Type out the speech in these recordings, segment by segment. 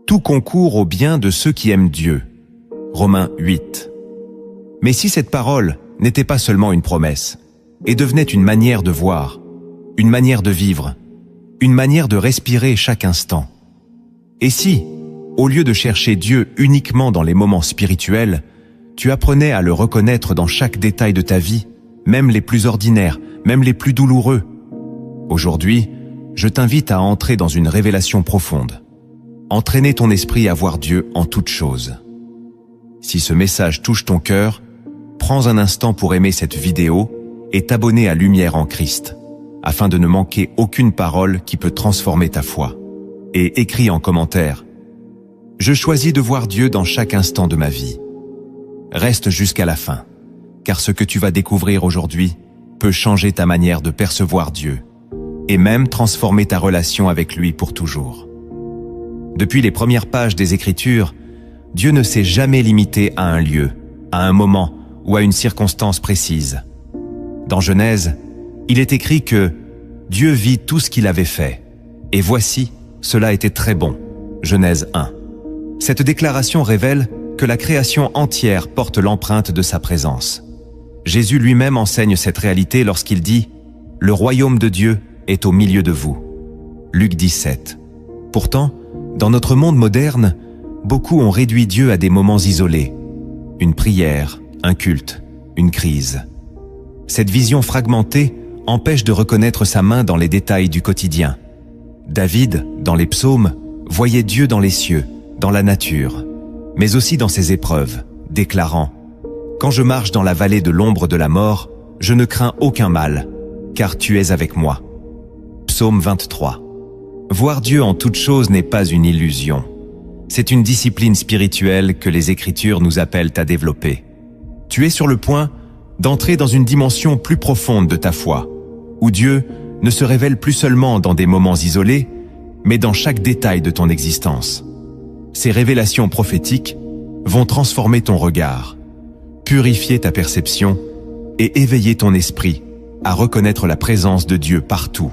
Tout concourt au bien de ceux qui aiment Dieu. Romains 8. Mais si cette parole n'était pas seulement une promesse, et devenait une manière de voir, une manière de vivre, une manière de respirer chaque instant, et si, au lieu de chercher Dieu uniquement dans les moments spirituels, tu apprenais à le reconnaître dans chaque détail de ta vie, même les plus ordinaires, même les plus douloureux. Aujourd'hui, je t'invite à entrer dans une révélation profonde. Entraîner ton esprit à voir Dieu en toutes choses. Si ce message touche ton cœur, prends un instant pour aimer cette vidéo et t'abonner à Lumière en Christ, afin de ne manquer aucune parole qui peut transformer ta foi. Et écris en commentaire: je choisis de voir Dieu dans chaque instant de ma vie. Reste jusqu'à la fin, car ce que tu vas découvrir aujourd'hui peut changer ta manière de percevoir Dieu, et même transformer ta relation avec lui pour toujours. Depuis les premières pages des Écritures, Dieu ne s'est jamais limité à un lieu, à un moment ou à une circonstance précise. Dans Genèse, il est écrit que Dieu vit tout ce qu'il avait fait, et voici, cela était très bon. Genèse 1. Cette déclaration révèle que la création entière porte l'empreinte de sa présence. Jésus lui-même enseigne cette réalité lorsqu'il dit « Le royaume de Dieu est au milieu de vous ». Luc 17. Pourtant, dans notre monde moderne, beaucoup ont réduit Dieu à des moments isolés. Une prière, un culte, une crise. Cette vision fragmentée empêche de reconnaître sa main dans les détails du quotidien. David, dans les psaumes, voyait Dieu dans les cieux, dans la nature, mais aussi dans ses épreuves, déclarant « Quand je marche dans la vallée de l'ombre de la mort, je ne crains aucun mal, car tu es avec moi. » Psaume 23. Voir Dieu en toutes choses n'est pas une illusion. C'est une discipline spirituelle que les Écritures nous appellent à développer. Tu es sur le point d'entrer dans une dimension plus profonde de ta foi, où Dieu ne se révèle plus seulement dans des moments isolés, mais dans chaque détail de ton existence. Ces révélations prophétiques vont transformer ton regard, purifier ta perception et éveiller ton esprit à reconnaître la présence de Dieu partout,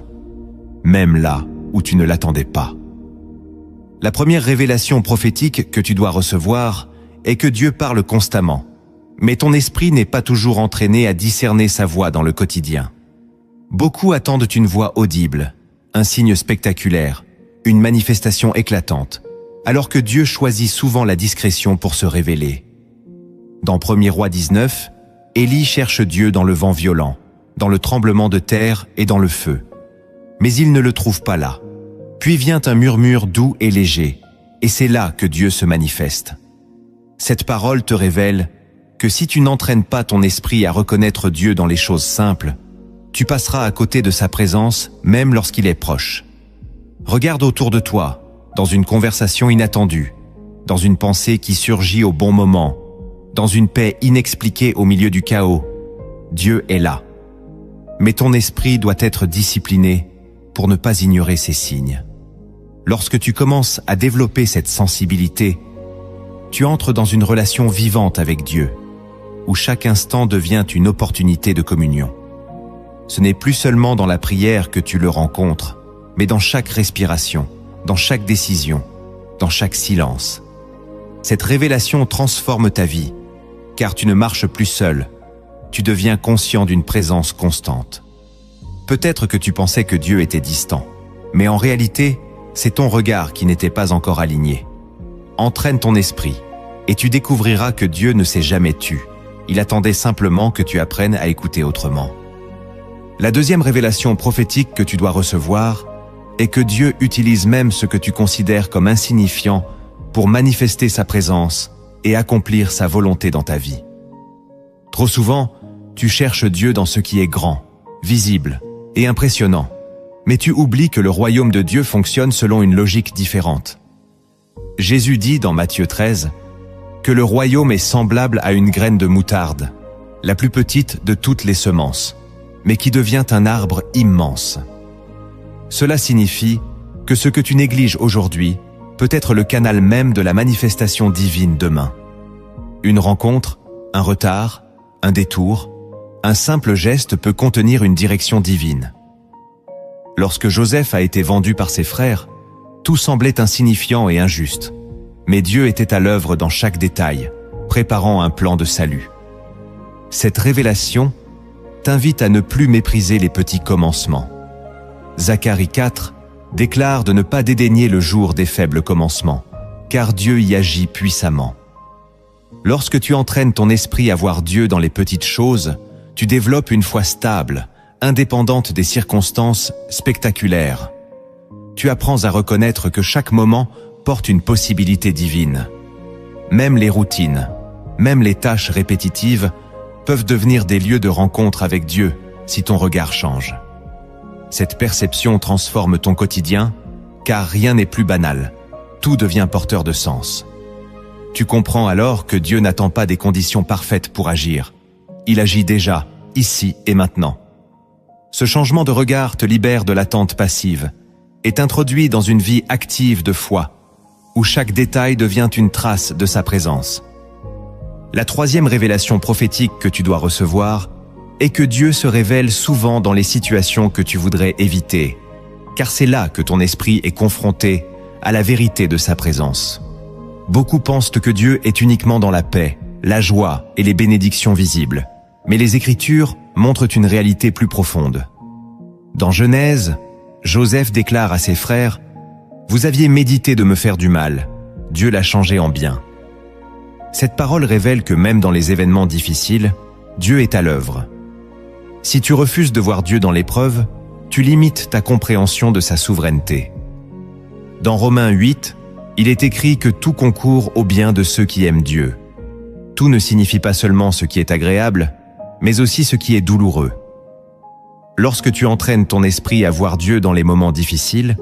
même là où tu ne l'attendais pas. La première révélation prophétique que tu dois recevoir est que Dieu parle constamment, mais ton esprit n'est pas toujours entraîné à discerner sa voix dans le quotidien. Beaucoup attendent une voix audible, un signe spectaculaire, une manifestation éclatante, alors que Dieu choisit souvent la discrétion pour se révéler. Dans 1er Roi 19, Élie cherche Dieu dans le vent violent, dans le tremblement de terre et dans le feu. Mais il ne le trouve pas là. Puis vient un murmure doux et léger, et c'est là que Dieu se manifeste. Cette parole te révèle que si tu n'entraînes pas ton esprit à reconnaître Dieu dans les choses simples, tu passeras à côté de sa présence même lorsqu'il est proche. Regarde autour de toi, dans une conversation inattendue, dans une pensée qui surgit au bon moment, dans une paix inexpliquée au milieu du chaos. Dieu est là. Mais ton esprit doit être discipliné pour ne pas ignorer ces signes. Lorsque tu commences à développer cette sensibilité, tu entres dans une relation vivante avec Dieu, où chaque instant devient une opportunité de communion. Ce n'est plus seulement dans la prière que tu le rencontres, mais dans chaque respiration, dans chaque décision, dans chaque silence. Cette révélation transforme ta vie, car tu ne marches plus seul, tu deviens conscient d'une présence constante. Peut-être que tu pensais que Dieu était distant, mais en réalité, c'est ton regard qui n'était pas encore aligné. Entraîne ton esprit, et tu découvriras que Dieu ne s'est jamais tu. Il attendait simplement que tu apprennes à écouter autrement. La deuxième révélation prophétique que tu dois recevoir est que Dieu utilise même ce que tu considères comme insignifiant pour manifester sa présence et accomplir sa volonté dans ta vie. Trop souvent, tu cherches Dieu dans ce qui est grand, visible et impressionnant, mais tu oublies que le royaume de Dieu fonctionne selon une logique différente. Jésus dit dans Matthieu 13 que le royaume est semblable à une graine de moutarde, la plus petite de toutes les semences, mais qui devient un arbre immense. Cela signifie que ce que tu négliges aujourd'hui peut être le canal même de la manifestation divine demain. Une rencontre, un retard, un détour, un simple geste peut contenir une direction divine. Lorsque Joseph a été vendu par ses frères, Tout semblait insignifiant et injuste, mais Dieu était à l'œuvre dans chaque détail, préparant un plan de salut. Cette révélation t'invite à ne plus mépriser les petits commencements. Zacharie 4 déclare de ne pas dédaigner le jour des faibles commencements, car Dieu y agit puissamment. Lorsque tu entraînes ton esprit à voir Dieu dans les petites choses, tu développes une foi stable, indépendante des circonstances spectaculaires. Tu apprends à reconnaître que chaque moment porte une possibilité divine. Même les routines, même les tâches répétitives peuvent devenir des lieux de rencontre avec Dieu si ton regard change. Cette perception transforme ton quotidien, car rien n'est plus banal, tout devient porteur de sens. Tu comprends alors que Dieu n'attend pas des conditions parfaites pour agir. Il agit déjà, ici et maintenant. Ce changement de regard te libère de l'attente passive et t'introduit dans une vie active de foi, où chaque détail devient une trace de sa présence. La troisième révélation prophétique que tu dois recevoir est que Dieu se révèle souvent dans les situations que tu voudrais éviter, car c'est là que ton esprit est confronté à la vérité de sa présence. Beaucoup pensent que Dieu est uniquement dans la paix, la joie et les bénédictions visibles, mais les Écritures montrent une réalité plus profonde. Dans Genèse, Joseph déclare à ses frères « Vous aviez médité de me faire du mal, Dieu l'a changé en bien ». Cette parole révèle que même dans les événements difficiles, Dieu est à l'œuvre. Si tu refuses de voir Dieu dans l'épreuve, tu limites ta compréhension de sa souveraineté. Dans Romains 8, il est écrit que tout concourt au bien de ceux qui aiment Dieu. Tout ne signifie pas seulement ce qui est agréable, mais aussi ce qui est douloureux. Lorsque tu entraînes ton esprit à voir Dieu dans les moments difficiles,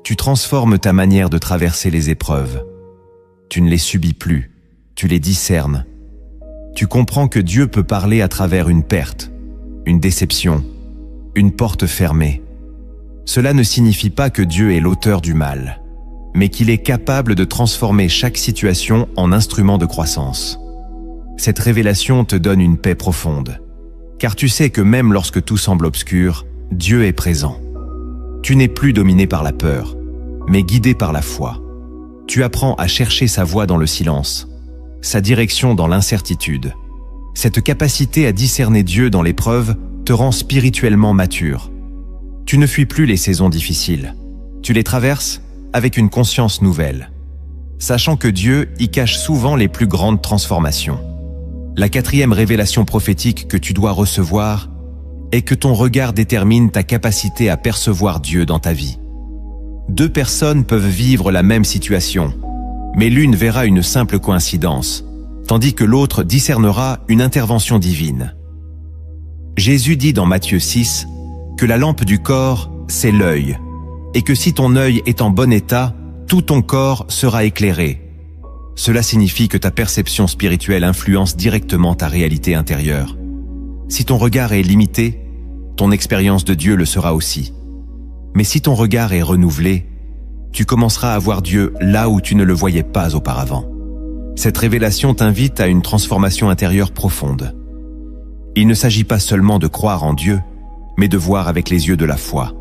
tu transformes ta manière de traverser les épreuves. Tu ne les subis plus, tu les discernes. Tu comprends que Dieu peut parler à travers une perte, une déception, une porte fermée. Cela ne signifie pas que Dieu est l'auteur du mal, mais qu'il est capable de transformer chaque situation en instrument de croissance. Cette révélation te donne une paix profonde, car tu sais que même lorsque tout semble obscur, Dieu est présent. Tu n'es plus dominé par la peur, mais guidé par la foi. Tu apprends à chercher sa voie dans le silence, sa direction dans l'incertitude. Cette capacité à discerner Dieu dans l'épreuve te rend spirituellement mature. Tu ne fuis plus les saisons difficiles. Tu les traverses avec une conscience nouvelle, sachant que Dieu y cache souvent les plus grandes transformations. La quatrième révélation prophétique que tu dois recevoir est que ton regard détermine ta capacité à percevoir Dieu dans ta vie. Deux personnes peuvent vivre la même situation, mais l'une verra une simple coïncidence, tandis que l'autre discernera une intervention divine. Jésus dit dans Matthieu 6 que la lampe du corps, c'est l'œil, et que si ton œil est en bon état, tout ton corps sera éclairé. Cela signifie que ta perception spirituelle influence directement ta réalité intérieure. Si ton regard est limité, ton expérience de Dieu le sera aussi. Mais si ton regard est renouvelé, tu commenceras à voir Dieu là où tu ne le voyais pas auparavant. Cette révélation t'invite à une transformation intérieure profonde. Il ne s'agit pas seulement de croire en Dieu, mais de voir avec les yeux de la foi.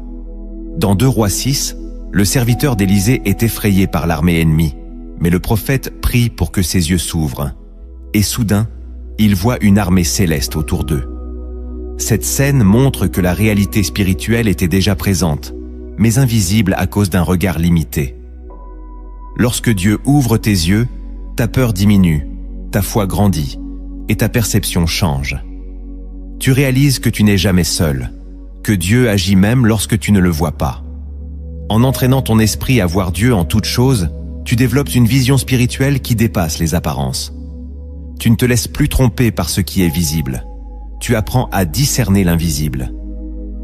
Dans 2 Rois 6, le serviteur d'Élisée est effrayé par l'armée ennemie, mais le prophète prie pour que ses yeux s'ouvrent. Et soudain, il voit une armée céleste autour d'eux. Cette scène montre que la réalité spirituelle était déjà présente, mais invisible à cause d'un regard limité. Lorsque Dieu ouvre tes yeux, ta peur diminue, ta foi grandit, et ta perception change. Tu réalises que tu n'es jamais seul, que Dieu agit même lorsque tu ne le vois pas. En entraînant ton esprit à voir Dieu en toutes choses, tu développes une vision spirituelle qui dépasse les apparences. Tu ne te laisses plus tromper par ce qui est visible. Tu apprends à discerner l'invisible.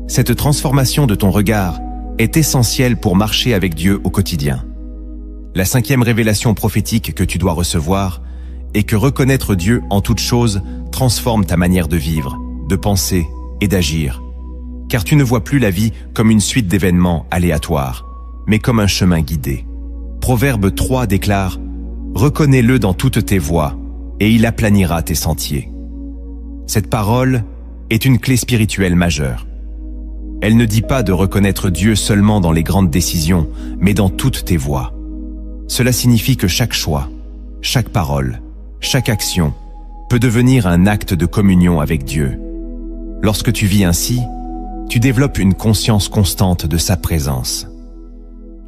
Cette transformation de ton regard est essentielle pour marcher avec Dieu au quotidien. La 5e révélation prophétique que tu dois recevoir est que reconnaître Dieu en toutes choses transforme ta manière de vivre, de penser et d'agir. Car tu ne vois plus la vie comme une suite d'événements aléatoires, mais comme un chemin guidé. Proverbe 3 déclare « Reconnais-le dans toutes tes voies, et il aplanira tes sentiers ». Cette parole est une clé spirituelle majeure. Elle ne dit pas de reconnaître Dieu seulement dans les grandes décisions, mais dans toutes tes voies. Cela signifie que chaque choix, chaque parole, chaque action peut devenir un acte de communion avec Dieu. Lorsque tu vis ainsi, tu développes une conscience constante de sa présence.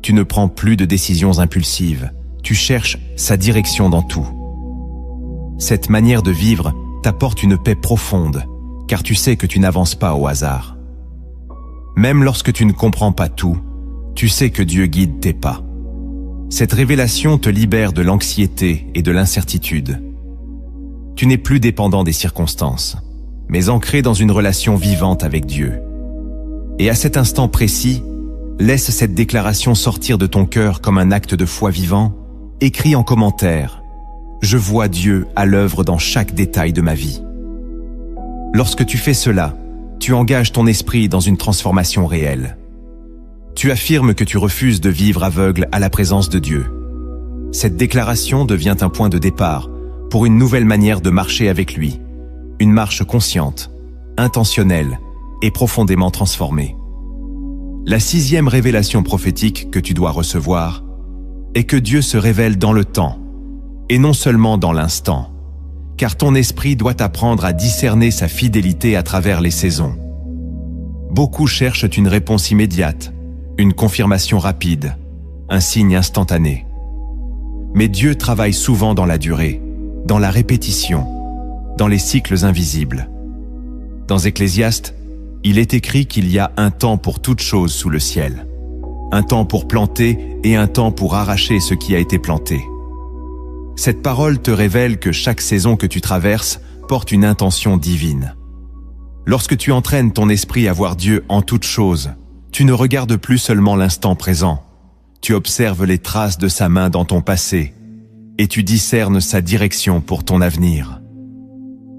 Tu ne prends plus de décisions impulsives, tu cherches sa direction dans tout. Cette manière de vivre t'apporte une paix profonde, car tu sais que tu n'avances pas au hasard. Même lorsque tu ne comprends pas tout, tu sais que Dieu guide tes pas. Cette révélation te libère de l'anxiété et de l'incertitude. Tu n'es plus dépendant des circonstances, mais ancré dans une relation vivante avec Dieu. Et à cet instant précis, laisse cette déclaration sortir de ton cœur comme un acte de foi vivant. Écris en commentaire « Je vois Dieu à l'œuvre dans chaque détail de ma vie ». Lorsque tu fais cela, tu engages ton esprit dans une transformation réelle. Tu affirmes que tu refuses de vivre aveugle à la présence de Dieu. Cette déclaration devient un point de départ pour une nouvelle manière de marcher avec lui, une marche consciente, intentionnelle et profondément transformée. La 6e révélation prophétique que tu dois recevoir est que Dieu se révèle dans le temps, et non seulement dans l'instant, car ton esprit doit apprendre à discerner sa fidélité à travers les saisons. Beaucoup cherchent une réponse immédiate, une confirmation rapide, un signe instantané. Mais Dieu travaille souvent dans la durée, dans la répétition, dans les cycles invisibles. Dans Ecclésiaste, il est écrit qu'il y a un temps pour toute chose sous le ciel, un temps pour planter et un temps pour arracher ce qui a été planté. Cette parole te révèle que chaque saison que tu traverses porte une intention divine. Lorsque tu entraînes ton esprit à voir Dieu en toutes choses, tu ne regardes plus seulement l'instant présent, tu observes les traces de sa main dans ton passé et tu discernes sa direction pour ton avenir.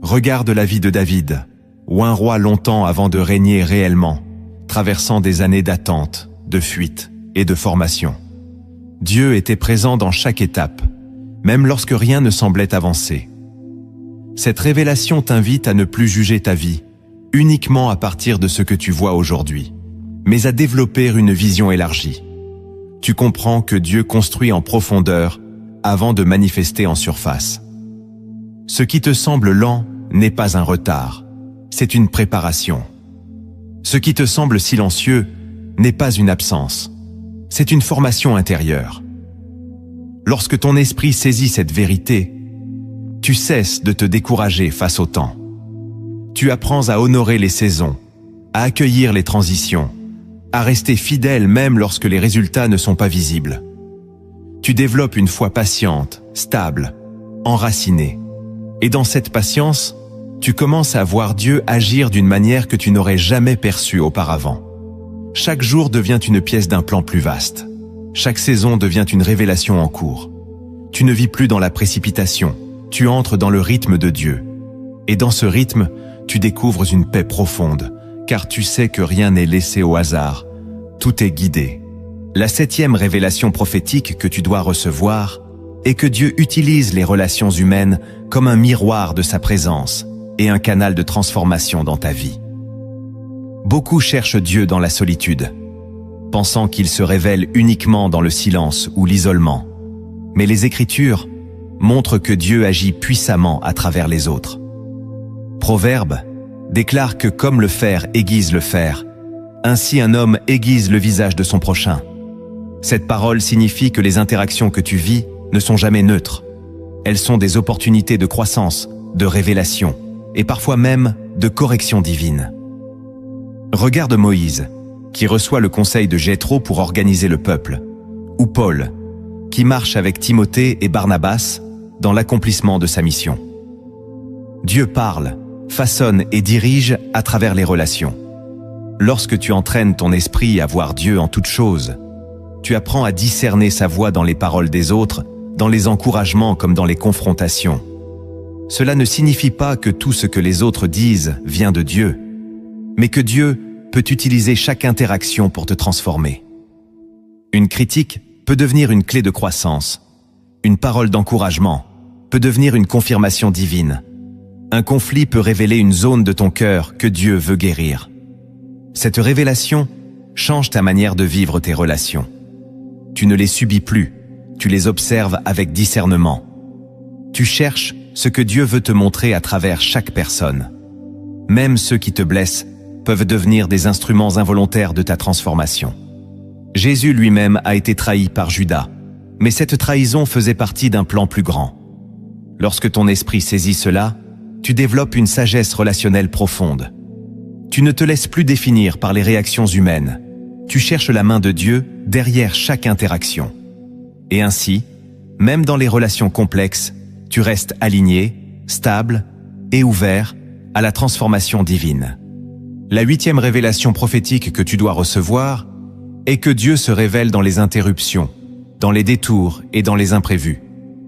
Regarde la vie de David, ou un roi longtemps avant de régner réellement, traversant des années d'attente, de fuite et de formation. Dieu était présent dans chaque étape, même lorsque rien ne semblait avancer. Cette révélation t'invite à ne plus juger ta vie uniquement à partir de ce que tu vois aujourd'hui, mais à développer une vision élargie. Tu comprends que Dieu construit en profondeur avant de manifester en surface. Ce qui te semble lent n'est pas un retard, c'est une préparation. Ce qui te semble silencieux n'est pas une absence, c'est une formation intérieure. Lorsque ton esprit saisit cette vérité, tu cesses de te décourager face au temps. Tu apprends à honorer les saisons, à accueillir les transitions, à rester fidèle même lorsque les résultats ne sont pas visibles. Tu développes une foi patiente, stable, enracinée. Et dans cette patience, tu commences à voir Dieu agir d'une manière que tu n'aurais jamais perçue auparavant. Chaque jour devient une pièce d'un plan plus vaste. Chaque saison devient une révélation en cours. Tu ne vis plus dans la précipitation, tu entres dans le rythme de Dieu. Et dans ce rythme, tu découvres une paix profonde, car tu sais que rien n'est laissé au hasard, tout est guidé. La 7e révélation prophétique que tu dois recevoir est que Dieu utilise les relations humaines comme un miroir de sa présence et un canal de transformation dans ta vie. Beaucoup cherchent Dieu dans la solitude, pensant qu'il se révèle uniquement dans le silence ou l'isolement. Mais les Écritures montrent que Dieu agit puissamment à travers les autres. Proverbe déclare que comme le fer aiguise le fer, ainsi un homme aiguise le visage de son prochain. Cette parole signifie que les interactions que tu vis ne sont jamais neutres. Elles sont des opportunités de croissance, de révélation et parfois même de correction divine. Regarde Moïse, qui reçoit le conseil de Jéthro pour organiser le peuple, ou Paul, qui marche avec Timothée et Barnabas dans l'accomplissement de sa mission. Dieu parle, façonne et dirige à travers les relations. Lorsque tu entraînes ton esprit à voir Dieu en toutes choses, tu apprends à discerner sa voix dans les paroles des autres, dans les encouragements comme dans les confrontations. Cela ne signifie pas que tout ce que les autres disent vient de Dieu, mais que Dieu peut utiliser chaque interaction pour te transformer. Une critique peut devenir une clé de croissance. Une parole d'encouragement peut devenir une confirmation divine. Un conflit peut révéler une zone de ton cœur que Dieu veut guérir. Cette révélation change ta manière de vivre tes relations. Tu ne les subis plus, tu les observes avec discernement. Tu cherches ce que Dieu veut te montrer à travers chaque personne. Même ceux qui te blessent peuvent devenir des instruments involontaires de ta transformation. Jésus lui-même a été trahi par Judas, mais cette trahison faisait partie d'un plan plus grand. Lorsque ton esprit saisit cela, tu développes une sagesse relationnelle profonde. Tu ne te laisses plus définir par les réactions humaines. Tu cherches la main de Dieu derrière chaque interaction. Et ainsi, même dans les relations complexes, tu restes aligné, stable et ouvert à la transformation divine. La 8e révélation prophétique que tu dois recevoir est que Dieu se révèle dans les interruptions, dans les détours et dans les imprévus.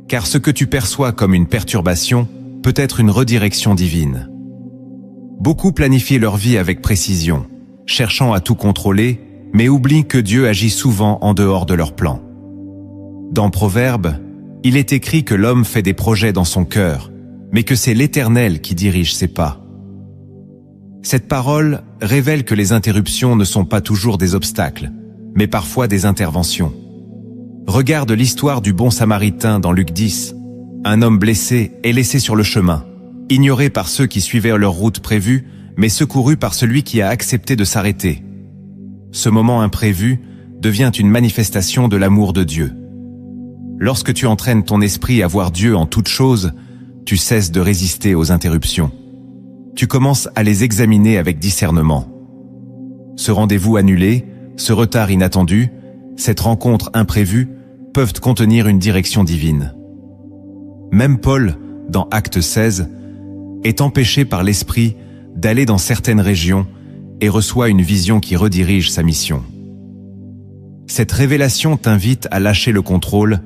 Car ce que tu perçois comme une perturbation peut être une redirection divine. Beaucoup planifient leur vie avec précision, cherchant à tout contrôler, mais oublient que Dieu agit souvent en dehors de leur plan. Dans Proverbes, il est écrit que l'homme fait des projets dans son cœur, mais que c'est l'Éternel qui dirige ses pas. Cette parole révèle que les interruptions ne sont pas toujours des obstacles, mais parfois des interventions. Regarde l'histoire du bon Samaritain dans Luc 10. Un homme blessé est laissé sur le chemin, ignoré par ceux qui suivaient leur route prévue, mais secouru par celui qui a accepté de s'arrêter. Ce moment imprévu devient une manifestation de l'amour de Dieu. Lorsque tu entraînes ton esprit à voir Dieu en toutes choses, tu cesses de résister aux interruptions. Tu commences à les examiner avec discernement. Ce rendez-vous annulé, ce retard inattendu, cette rencontre imprévue peuvent contenir une direction divine. Même Paul, dans Actes 16, est empêché par l'Esprit d'aller dans certaines régions et reçoit une vision qui redirige sa mission. Cette révélation t'invite à lâcher le contrôle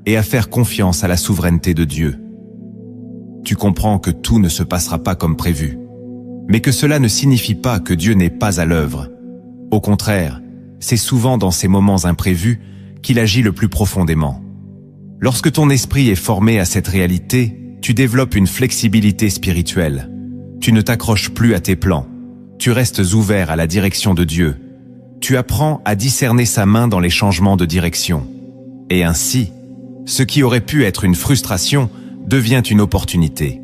et à faire confiance à la souveraineté de Dieu. Tu comprends que tout ne se passera pas comme prévu, mais que cela ne signifie pas que Dieu n'est pas à l'œuvre. Au contraire, c'est souvent dans ces moments imprévus qu'il agit le plus profondément. Lorsque ton esprit est formé à cette réalité, tu développes une flexibilité spirituelle. Tu ne t'accroches plus à tes plans. Tu restes ouvert à la direction de Dieu. Tu apprends à discerner sa main dans les changements de direction. Et ainsi, ce qui aurait pu être une frustration devient une opportunité.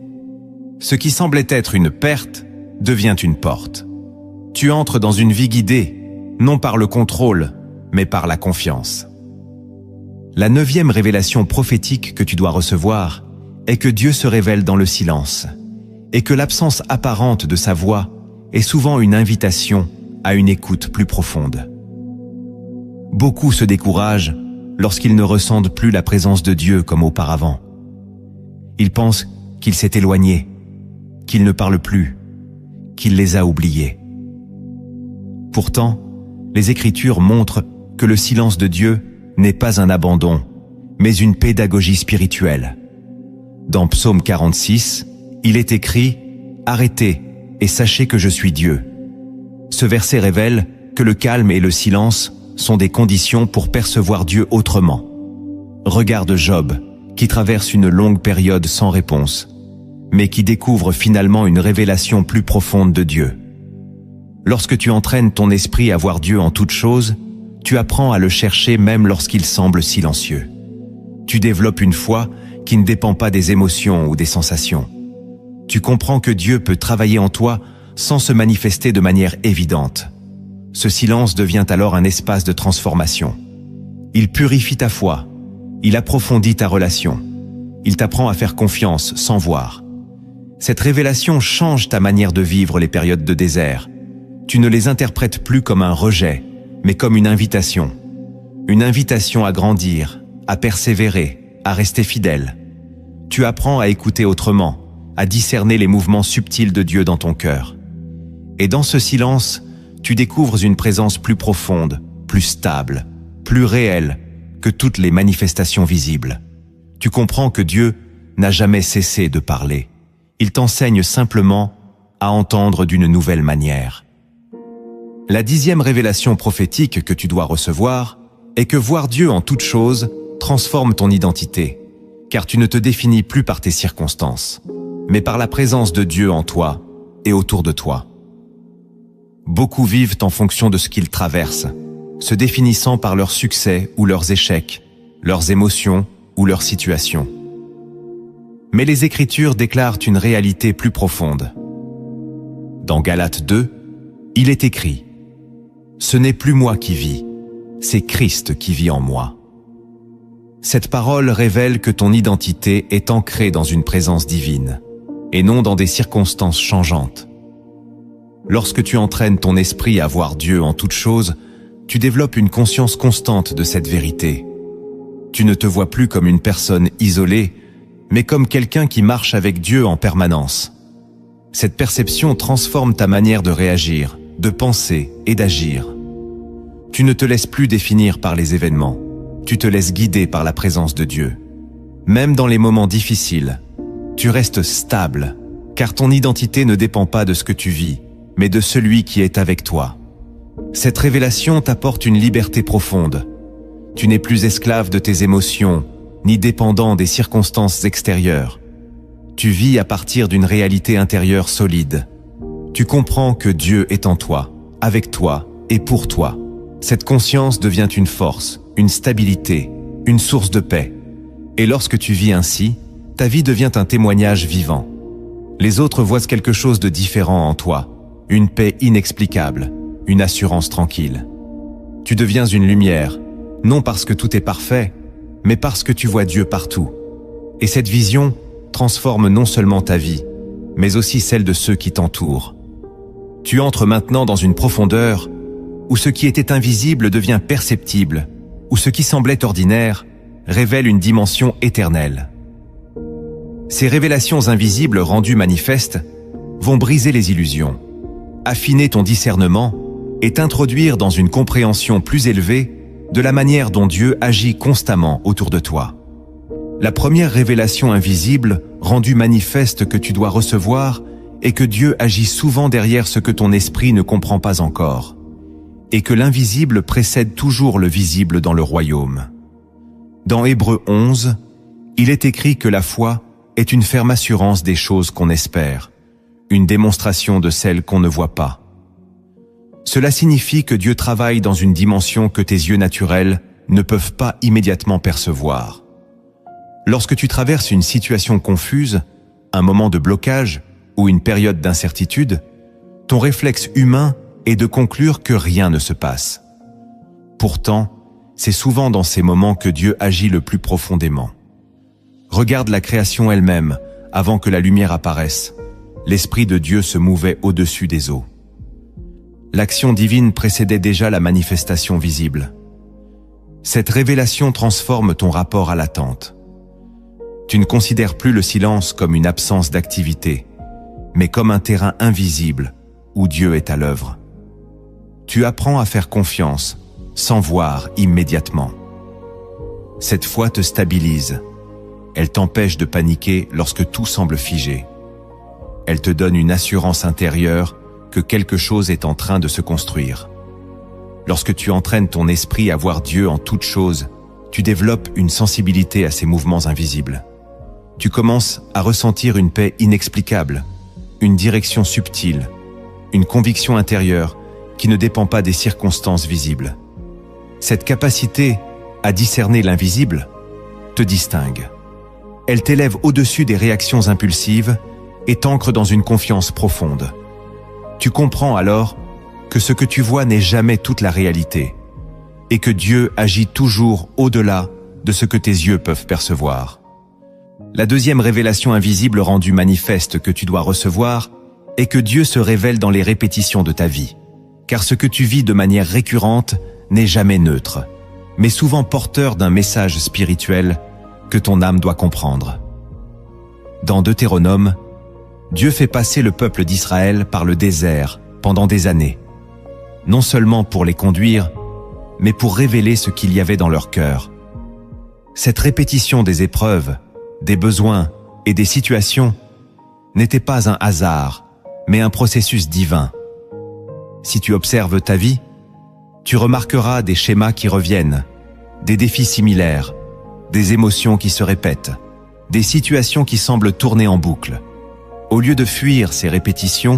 Ce qui semblait être une perte devient une porte. Tu entres dans une vie guidée, non par le contrôle, mais par la confiance. La 9e révélation prophétique que tu dois recevoir est que Dieu se révèle dans le silence et que l'absence apparente de sa voix est souvent une invitation à une écoute plus profonde. Beaucoup se découragent lorsqu'ils ne ressentent plus la présence de Dieu comme auparavant. Ils pensent qu'il s'est éloigné, qu'il ne parle plus, qu'il les a oubliés. Pourtant, les Écritures montrent que le silence de Dieu n'est pas un abandon, mais une pédagogie spirituelle. Dans Psaume 46, il est écrit « Arrêtez et sachez que je suis Dieu ». Ce verset révèle que le calme et le silence sont des conditions pour percevoir Dieu autrement. Regarde Job, qui traverse une longue période sans réponse, mais qui découvre finalement une révélation plus profonde de Dieu. Lorsque tu entraînes ton esprit à voir Dieu en toutes choses, tu apprends à le chercher même lorsqu'il semble silencieux. Tu développes une foi qui ne dépend pas des émotions ou des sensations. Tu comprends que Dieu peut travailler en toi sans se manifester de manière évidente. Ce silence devient alors un espace de transformation. Il purifie ta foi, il approfondit ta relation, il t'apprend à faire confiance sans voir. Cette révélation change ta manière de vivre les périodes de désert. Tu ne les interprètes plus comme un rejet, mais comme une invitation. Une invitation à grandir, à persévérer, à rester fidèle. Tu apprends à écouter autrement, à discerner les mouvements subtils de Dieu dans ton cœur. Et dans ce silence, tu découvres une présence plus profonde, plus stable, plus réelle que toutes les manifestations visibles. Tu comprends que Dieu n'a jamais cessé de parler. Il t'enseigne simplement à entendre d'une nouvelle manière. La 10e révélation prophétique que tu dois recevoir est que voir Dieu en toutes choses transforme ton identité, car tu ne te définis plus par tes circonstances, mais par la présence de Dieu en toi et autour de toi. Beaucoup vivent en fonction de ce qu'ils traversent, se définissant par leurs succès ou leurs échecs, leurs émotions ou leurs situations. Mais les Écritures déclarent une réalité plus profonde. Dans Galates 2, il est écrit « Ce n'est plus moi qui vis, c'est Christ qui vit en moi ». Cette parole révèle que ton identité est ancrée dans une présence divine, et non dans des circonstances changeantes. Lorsque tu entraînes ton esprit à voir Dieu en toutes choses, tu développes une conscience constante de cette vérité. Tu ne te vois plus comme une personne isolée, mais comme quelqu'un qui marche avec Dieu en permanence. Cette perception transforme ta manière de réagir, de penser et d'agir. Tu ne te laisses plus définir par les événements, tu te laisses guider par la présence de Dieu. Même dans les moments difficiles, tu restes stable, car ton identité ne dépend pas de ce que tu vis, mais de celui qui est avec toi. Cette révélation t'apporte une liberté profonde. Tu n'es plus esclave de tes émotions, ni dépendant des circonstances extérieures. Tu vis à partir d'une réalité intérieure solide. Tu comprends que Dieu est en toi, avec toi et pour toi. Cette conscience devient une force, une stabilité, une source de paix. Et lorsque tu vis ainsi, ta vie devient un témoignage vivant. Les autres voient quelque chose de différent en toi, une paix inexplicable, une assurance tranquille. Tu deviens une lumière, non parce que tout est parfait, mais parce que tu vois Dieu partout. Et cette vision transforme non seulement ta vie, mais aussi celle de ceux qui t'entourent. Tu entres maintenant dans une profondeur où ce qui était invisible devient perceptible, où ce qui semblait ordinaire révèle une dimension éternelle. Ces révélations invisibles rendues manifestes vont briser les illusions, affiner ton discernement et t'introduire dans une compréhension plus élevée de la manière dont Dieu agit constamment autour de toi. La première révélation invisible rendue manifeste que tu dois recevoir est que Dieu agit souvent derrière ce que ton esprit ne comprend pas encore, et que l'invisible précède toujours le visible dans le royaume. Dans Hébreux 11, il est écrit que la foi est une ferme assurance des choses qu'on espère, une démonstration de celles qu'on ne voit pas. Cela signifie que Dieu travaille dans une dimension que tes yeux naturels ne peuvent pas immédiatement percevoir. Lorsque tu traverses une situation confuse, un moment de blocage ou une période d'incertitude, ton réflexe humain est de conclure que rien ne se passe. Pourtant, c'est souvent dans ces moments que Dieu agit le plus profondément. Regarde la création elle-même, avant que la lumière apparaisse. L'Esprit de Dieu se mouvait au-dessus des eaux. L'action divine précédait déjà la manifestation visible. Cette révélation transforme ton rapport à l'attente. Tu ne considères plus le silence comme une absence d'activité, mais comme un terrain invisible où Dieu est à l'œuvre. Tu apprends à faire confiance, sans voir immédiatement. Cette foi te stabilise. Elle t'empêche de paniquer lorsque tout semble figé. Elle te donne une assurance intérieure que quelque chose est en train de se construire. Lorsque tu entraînes ton esprit à voir Dieu en toutes choses, tu développes une sensibilité à ces mouvements invisibles. Tu commences à ressentir une paix inexplicable, une direction subtile, une conviction intérieure qui ne dépend pas des circonstances visibles. Cette capacité à discerner l'invisible te distingue. Elle t'élève au-dessus des réactions impulsives et t'ancre dans une confiance profonde. Tu comprends alors que ce que tu vois n'est jamais toute la réalité et que Dieu agit toujours au-delà de ce que tes yeux peuvent percevoir. La deuxième révélation invisible rendue manifeste que tu dois recevoir est que Dieu se révèle dans les répétitions de ta vie, car ce que tu vis de manière récurrente n'est jamais neutre, mais souvent porteur d'un message spirituel que ton âme doit comprendre. Dans Deutéronome, Dieu fait passer le peuple d'Israël par le désert pendant des années, non seulement pour les conduire, mais pour révéler ce qu'il y avait dans leur cœur. Cette répétition des épreuves, des besoins et des situations n'était pas un hasard, mais un processus divin. Si tu observes ta vie, tu remarqueras des schémas qui reviennent, des défis similaires, des émotions qui se répètent, des situations qui semblent tourner en boucle. Au lieu de fuir ces répétitions,